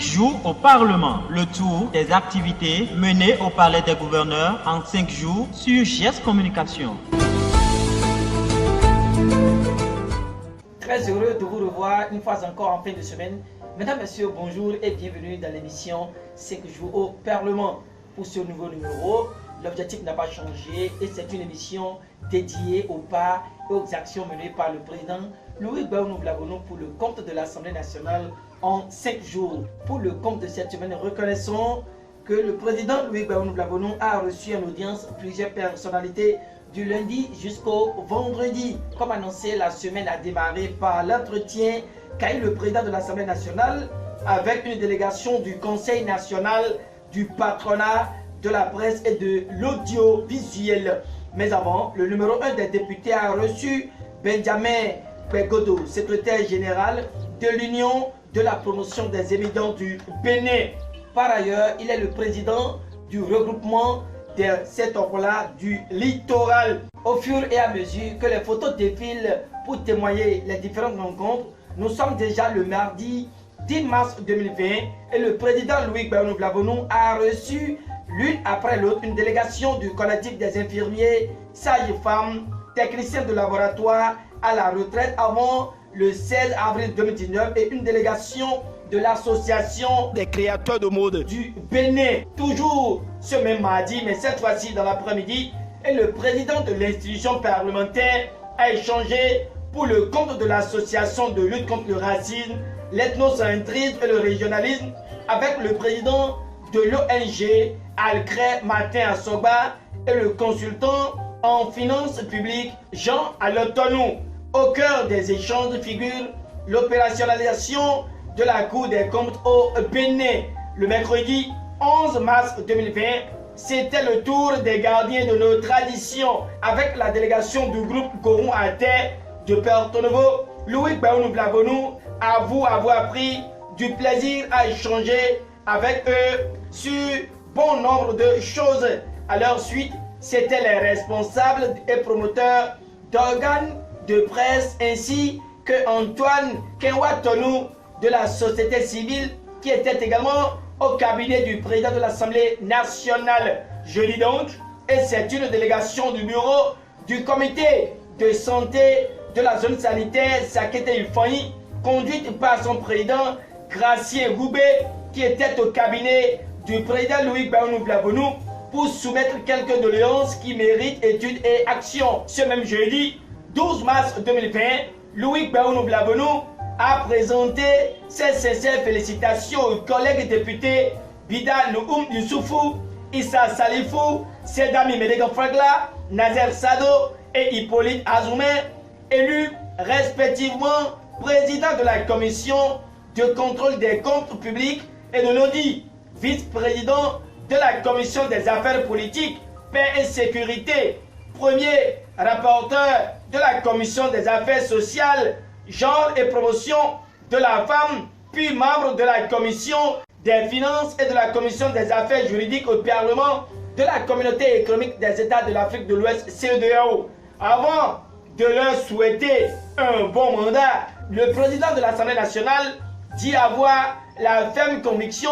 jours au Parlement. Le tour des activités menées au Palais des gouverneurs en 5 jours sur GS Communication. Très heureux de vous revoir une fois encore en fin de semaine. Mesdames, Messieurs, bonjour et bienvenue dans l'émission 5 jours au Parlement. Pour ce nouveau numéro, l'objectif n'a pas changé et c'est une émission dédiée aux pas et aux actions menées par le président Louis Baounou Blagonou pour le compte de l'Assemblée nationale en 5 jours. Pour le compte de cette semaine, reconnaissons que le président Louis Baounou Blagonou a reçu en audience plusieurs personnalités du lundi jusqu'au vendredi. Comme annoncé, la semaine a démarré par l'entretien qu'a eu le président de l'Assemblée nationale avec une délégation du Conseil national du patronat de la presse et de l'audiovisuel. Mais avant, le numéro 1 des députés a reçu Benjamin Pegodo, secrétaire général de l'Union de la promotion des émigrants du Bénin. Par ailleurs, il est le président du regroupement de cet ordre-là du littoral. Au fur et à mesure que les photos défilent pour témoigner les différentes rencontres, nous sommes déjà le mardi 10 mars 2020 et le président Louis Baounou Blagonou a reçu l'une après l'autre une délégation du collectif des infirmiers, sages-femmes, techniciens de laboratoire à la retraite avant le 16 avril 2019 et une délégation de l'association des créateurs de mode du Bénin. Toujours ce même mardi, mais cette fois-ci dans l'après-midi, et le président de l'institution parlementaire a échangé pour le compte de l'association de lutte contre le racisme, l'ethnocentrisme et le régionalisme avec le président de l'ONG Alcré Martin Assoba et le consultant en finances publiques Jean Alotonou. Au cœur des échanges figure l'opérationnalisation de la Cour des comptes au Bénin. Le mercredi 11 mars 2020, c'était le tour des gardiens de nos traditions avec la délégation du groupe Goron à terre de Porto Novo. Louis Baounou Blagonou avoue avoir pris du plaisir à échanger avec eux sur bon nombre de choses. À leur suite, c'étaient les responsables et promoteurs d'organes de presse ainsi que Antoine Kenwatonou de la société civile qui était également au cabinet du président de l'Assemblée nationale. Je dis donc, et c'est une délégation du bureau du comité de santé de la zone sanitaire Sakete Ifani, conduite par son président Gracier Goubé, qui était au cabinet du président Louis Baounou Blagonou pour soumettre quelques doléances qui méritent étude et action. Ce même jeudi 12 mars 2020, Louis Baounou Blagonou a présenté ses sincères félicitations aux collègues députés Bida Nououm Youssoufou, Issa Salifou, Sedami Medegan Fragla, Nazer Sado et Hippolyte Azoumé, élus respectivement président de la commission de contrôle des comptes publics et de l'audit, vice-président de la commission des affaires politiques, paix et sécurité, premier rapporteur de la commission des affaires sociales, genre et promotion de la femme, puis membre de la commission des finances et de la commission des affaires juridiques au Parlement de la communauté économique des États de l'Afrique de l'Ouest, CEDEAO. Avant de leur souhaiter un bon mandat, le président de l'Assemblée nationale dit avoir la ferme conviction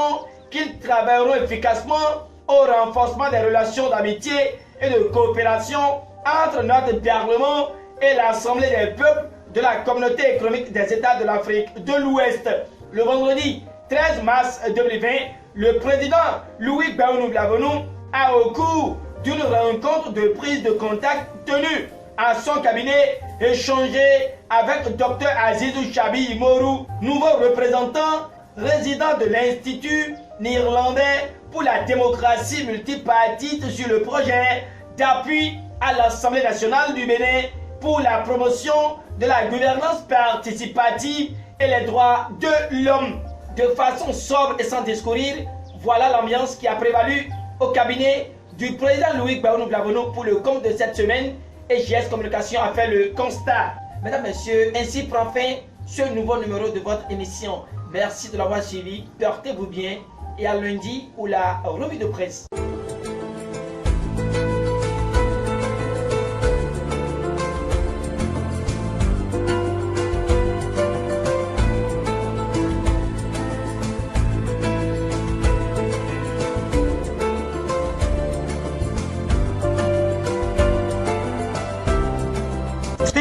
qu'ils travailleront efficacement au renforcement des relations d'amitié et de coopération entre notre Parlement et l'Assemblée des peuples de la communauté économique des États de l'Afrique de l'Ouest. Le vendredi 13 mars 2020, le président Louis Baounou Blagonou a, au cours d'une rencontre de prise de contact tenue à son cabinet, échangé avec Dr Azizou Chabi Imoru, nouveau représentant résident de l'Institut néerlandais pour la démocratie multipartite sur le projet d'appui à l'Assemblée nationale du Bénin pour la promotion de la gouvernance participative et les droits de l'homme. De façon sobre et sans discourir, voilà l'ambiance qui a prévalu au cabinet du président Louis Baounou Blagonou pour le compte de cette semaine et GS Communication a fait le constat. Mesdames, Messieurs, ainsi prend fin ce nouveau numéro de votre émission. Merci de l'avoir suivi, portez-vous bien et à lundi pour la revue de presse.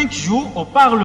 5 jours au Parlement.